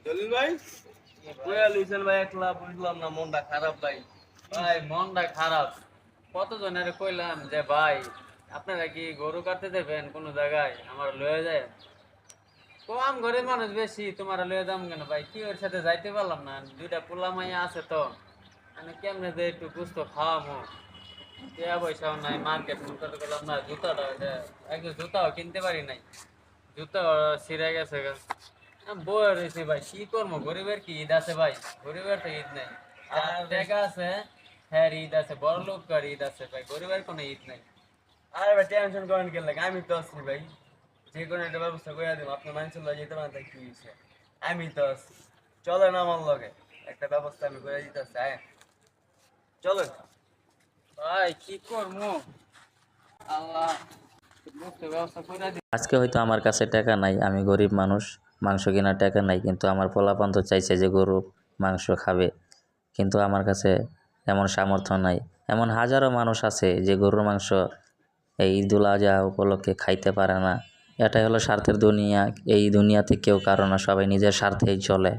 জলিল ভাই কইয়া লইছেন ভাই, একলা বুঝলাম না, মনটা খারাপ ভাই। ভাই মনটা খারাপ। কতজনের কইলাম যে ভাই আপনারা কি গরু কাটতে দেবেন কোন জায়গায়, আমার লয়ে যায়। কম ঘরের মানুষ বেশি, তোমার লয়ে যাম কেন ভাই, কি ওর সাথে যাইতে পারলাম না, দুইটা পোলা মাইয়া আছে তো, মানে কেমনে যে একটু গুস্ত খাওয়ামো, টাকা পয়সাও নাই, মার্কেট করতে গেলাম না, জুতাটা একটু জুতাও কিনতে পারি নাই, জুতা ছিঁড়ে গেছে গা। বয়ে রয়েছে ভাই, কি করবো, গরিবের কি ঈদ আছে ভাই, গরিবের তো ঈদ নাই। আর আর টাকা আছে, হ্যাঁ ঈদ আছে, বড় লোক আর ঈদ আছে ভাই, গরিবের কোনো ঈদ নাই। আরে ভাই টেনশন করেন কেন লাগে, আমি তো আছি ভাই, যে কোনো একটা ব্যবস্থা করে দিব। আপনি মানুষের লগে যেতে পারেন, তাই কি হয়েছে, আমি তো আছি। চলেন আমার লগে, একটা ব্যবস্থা আমি করে দিতেছি। আয় চলেন। ভাই কি করবো, আল্লাহ বুঝতে ব্যবস্থা করে দিই। আজকে হয়তো আমার কাছে টাকা নাই, আমি গরিব মানুষ, মাংস কেনার টাকা নাই, কিন্তু আমার পোলাপান তো চাইছে যে গরু মাংস খাবে, কিন্তু আমার কাছে এমন সামর্থ্য নাই। এমন হাজারো মানুষ আছে যে গরুর মাংস এই ঈদুল আজহা উপলক্ষে খাইতে পারে না। এটাই হলো স্বার্থের দুনিয়া। এই দুনিয়াতে কেউ কারো না, সবাই নিজের স্বার্থেই চলে।